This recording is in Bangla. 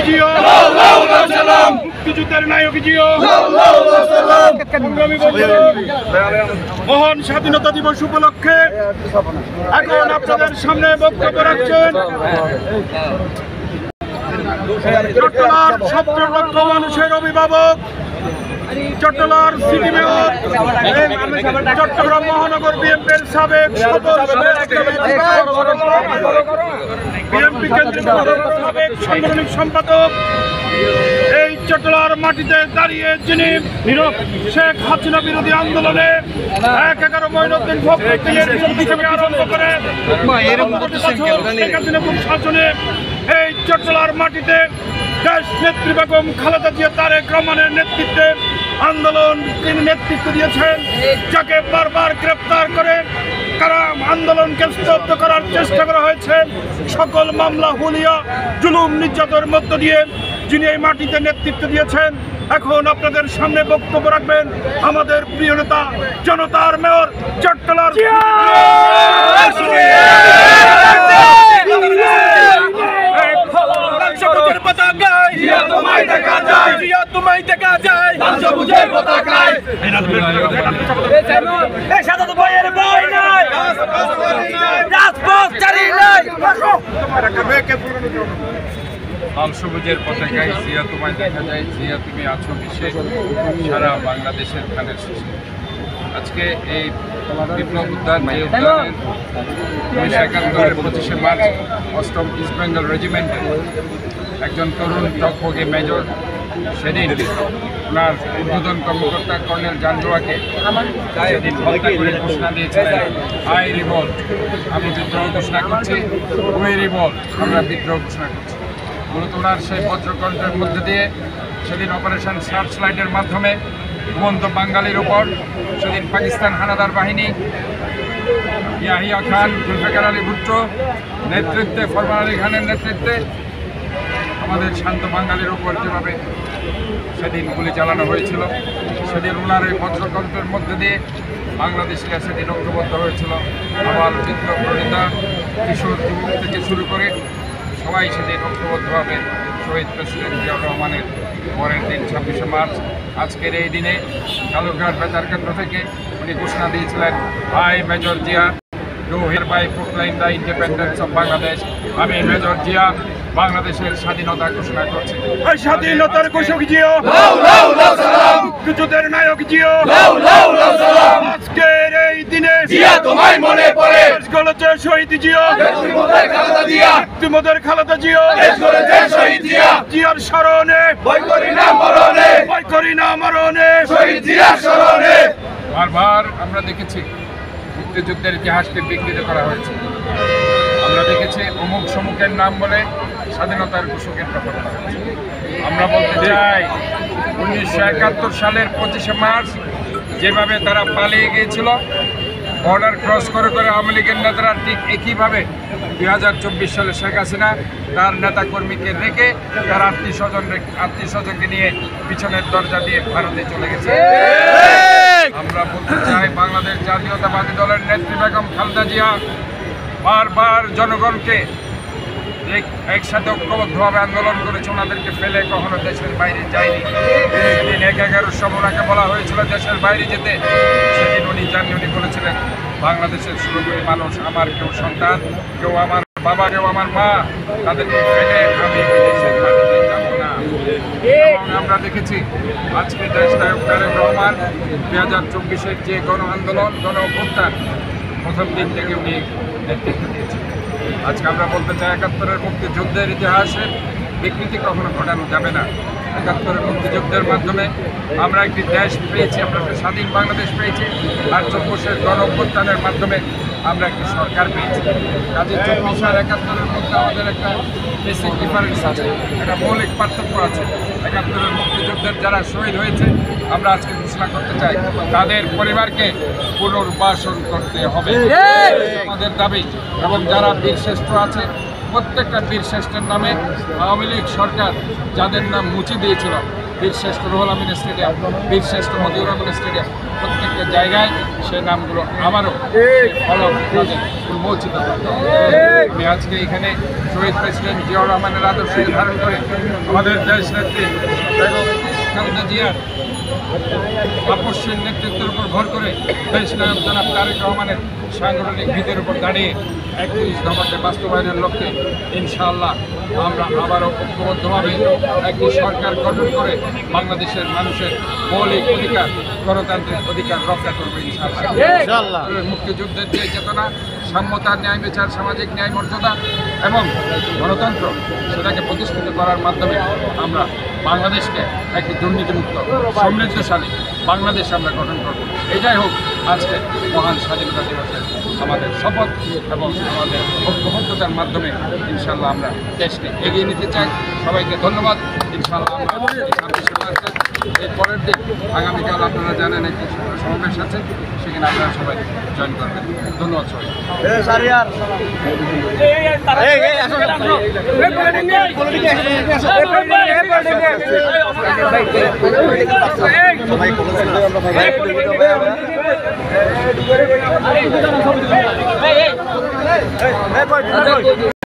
জিও, মুক্তিযুদ্ধের নায়ক জিও, মহান স্বাধীনতা দিবস উপলক্ষে এখন আপনাদের সামনে বক্তব্য রাখছেন চট্টলার 17 লক্ষ মানুষের অভিভাবক, চট্টলার সিটি মেয়র, চট্টগ্রাম মহানগর বিএনপির সাবেক বিএনপি কেন্দ্রীয় সাবেক সাংগঠনিক সম্পাদক, এই চট্টলার মাটিতে দাঁড়িয়ে যিনি শেখ হাসিনা বিরোধী আন্দোলনে 11 মঈনুদ্দিন ফখরুদ্দিনের আরম্ভ করে শেখ হাসিনা শাসনে এই চট্টলার মাটিতে দেশ নেত্রী বেগম খালেদা জিয়া তারেক রহমানের নেতৃত্বে আন্দোলন তিনি নেতৃত্ব দিয়েছেন, যাকে বারবার গ্রেপ্তার করে কারাম আন্দোলনকে স্তব্ধ করার চেষ্টা করা হয়েছে। সকল মামলা হুলিয়া জুলুম নির্যাতনের মধ্য দিয়ে যিনি এই মাটিতে নেতৃত্ব দিয়েছেন, এখন আপনাদের সামনে বক্তব্য রাখবেন আমাদের প্রিয় নেতা জনতার মেয়র চট্টলার লাল সবুজের পতাকায় জিয়া তোমায় দেখা যায়, জিয়া তুমি আছো বিশ্বে, সারা বাংলাদেশের ধানের শীষে। আজকে এই বিপ্লব উদ্যান যে উদ্যানের 1971-এর 25শে মার্চ 8ম ইস্ট বেঙ্গল রেজিমেন্টের একজন তরুণ টকবগে মেজর সেদিন ওনার উদ্বোধন কর্মকর্তা কর্নেল জানজোয়াকে সেদিন হত্যা করে ঘোষণা দিয়েছিলেন, আই রিভল্ট, আমি বিদ্রোহ ঘোষণা করছি, উই রিভল্ট, আমরা বিদ্রোহ ঘোষণা করছি। মূলত ওনার সেই বজ্রকণ্ঠের মধ্যে দিয়ে সেদিন অপারেশন সার্চ লাইটের মাধ্যমে ঘুমন্ত বাঙালির ওপর সেদিন পাকিস্তান হানাদার বাহিনী ইয়াহিয়া খান, জুলফিকার আলী ভুট্টো নেতৃত্বে, ফরমান আলী খানের নেতৃত্বে আমাদের শান্ত বাঙালির ওপর যেভাবে সেদিন গুলি চালানো হয়েছিল, সেদিন ওনার এই বজ্রকণ্ঠের মধ্যে দিয়ে বাংলাদেশিরা সেদিন ঐক্যবদ্ধ হয়েছিল। আবার বিপ্লব প্রণেতা কিশোর যুবক থেকে শুরু করে সবাই সেদিন ঐক্যবদ্ধভাবে শহীদ প্রেসিডেন্ট জিয়াউর রহমানের পরের দিন 26শে মার্চ আজকের এই দিনে কালুরঘাট বেতার কেন্দ্র থেকে উনি ঘোষণা দিয়েছিলেন, I major Zia do hereby proclaim the independence of Bangladesh, আমি মেজর জিয়া বাংলাদেশের স্বাধীনতা ঘোষণা করছি। স্বাধীনতার ঘোষক জিও, মুক্তিযুদ্ধের নায়ক জিও, আজকের এই দিনে জিয়া তোমায় মনে পড়ে, গলেছে শহীদ জিও, মুক্তিমোদের খালেদা জিও, শহীদ জিয়া, জিয়ার স্মরণে বই করি না মরণে, বই করি না মরণে, শহীদ জিয়ার স্মরণে। বারবার আমরা দেখেছি মুক্তিযুদ্ধের ইতিহাসকে বিকৃত করা হয়েছে। আমরা দেখেছি অমুক সমুখের নাম বলে স্বাধীনতার ঘোষকের কথা বলা হয়েছে। আমরা বলতে চাই 1971 সালের 25শে মার্চ যেভাবে তারা পালিয়ে গিয়েছিল, বর্ডার ক্রস করে করে আওয়ামী লীগের নেতারা ঠিক একইভাবে 2024 সালে শেখ হাসিনা তার নেতাকর্মীকে রেখে তার আত্মীয়স্বজনকে নিয়ে পিছনের দরজা দিয়ে ভারতে চলে গেছে। আমরা বলতে চাই বাংলাদেশ জাতীয়তাবাদী দলের নেত্রী বেগম খালেদা জিয়া বারবার জনগণকে একসাথে ঐক্যবদ্ধভাবে আন্দোলন করেছে, ওনাদেরকে ফেলে কখনো দেশের বাইরে যায়নি। সেদিন 11-11 সময় ওনাকে বলা হয়েছিল দেশের বাইরে যেতে, সেদিন উনি জানি উনি বলেছিলেন বাংলাদেশের 16 কোটি মানুষ, আমার কেউ সন্তান, কেউ আমার বাবা, কেউ আমার মা, তাদেরকে ফেলে আমি বিদেশের বাড়িতে যাব না। এবং আমরা দেখেছি আজকে দেশ নায়ক তারেক রহমান 2024-এর যে গণ আন্দোলন, গণ অভ্যুত্থান প্রথম দিন থেকে উনি নেতৃত্ব দিয়েছেন। আজকে আমরা বলতে চাই 71-এর মুক্তিযুদ্ধের ইতিহাসের বিকৃতি কখনো ঘটানো যাবে না। 71-এর মুক্তিযুদ্ধের মাধ্যমে আমরা একটি দেশ পেয়েছি, আমরা একটা স্বাধীন বাংলাদেশ পেয়েছি, আর 24-এর গণ অভ্যুত্থানের মাধ্যমে আমরা একটি সরকার পেয়েছি। কাজে 24 আর 71-এর মধ্যে আমাদের একটা বেসিক ডিফারেন্স আছে, একটা মৌলিক পার্থক্য আছে। 71-এর মুক্তিযুদ্ধের যারা শহীদ হয়েছে আমরা আজকে ঘোষণা করতে চাই তাদের পরিবারকে পুনর্বাসন করতে হবে, আমাদের দাবি। এবং যারা বীরশ্রেষ্ঠ আছে প্রত্যেকটা বীরশ্রেষ্ঠের নামে আওয়ামী লীগ সরকার যাদের নাম মুছে দিয়েছিল বীরশ্রেষ্ঠ রুহুল আমিন স্টেডিয়াম, বীরশ্রেষ্ঠ মতিউর রহমান স্টেডিয়াম, প্রত্যেকটা জায়গায় সেই নামগুলো আবারও ফলক উন্মোচিত করতে হবে। আমি আজকে এখানে শহীদ প্রেসিডেন্ট জিয়াউর রহমানের আদর্শ ধারণ করে আমাদের দেশ নেত্রী বেগম খালেদা জিয়ার আপসের নেতৃত্বের উপর ভর করে দেশ নায়ক জনাব তারেক রহমানের সাংগঠনিক ভিতের উপর দাঁড়িয়ে 31 দফাকে বাস্তবায়নের লক্ষ্যে ইনশাআল্লাহ আমরা আবারও ঐক্যবদ্ধভাবে একটি সরকার গঠন করে বাংলাদেশের মানুষের মৌলিক অধিকার, গণতান্ত্রিক অধিকার রক্ষা করবো ইনশাআল্লাহ। মুক্তিযুদ্ধের যে চেতনা, সাম্যতা, ন্যায় বিচার, সামাজিক ন্যায় মর্যাদা এবং গণতন্ত্র, সেটাকে প্রতিষ্ঠিত করার মাধ্যমে আমরা বাংলাদেশকে একটি দুর্নীতিমুক্ত সমৃদ্ধশালী বাংলাদেশ আমরা গঠন করব। এটাই হোক আজকে মহান স্বাধীনতা দিবসের আমাদের শপথ এবং আমাদের ঐক্যবদ্ধতার মাধ্যমে ইনশাআল্লাহ আমরা দেশকে এগিয়ে নিতে চাই। সবাইকে ধন্যবাদ। ইনশাআল্লাহ আমরা 26শে মার্চে এর পরের দিন আগামীকাল আপনারা জানেন একটি সমাবেশ আছে, সেখানে আপনারা সবাই জয়েন করবেন। ধন্যবাদ সবাই। Hey,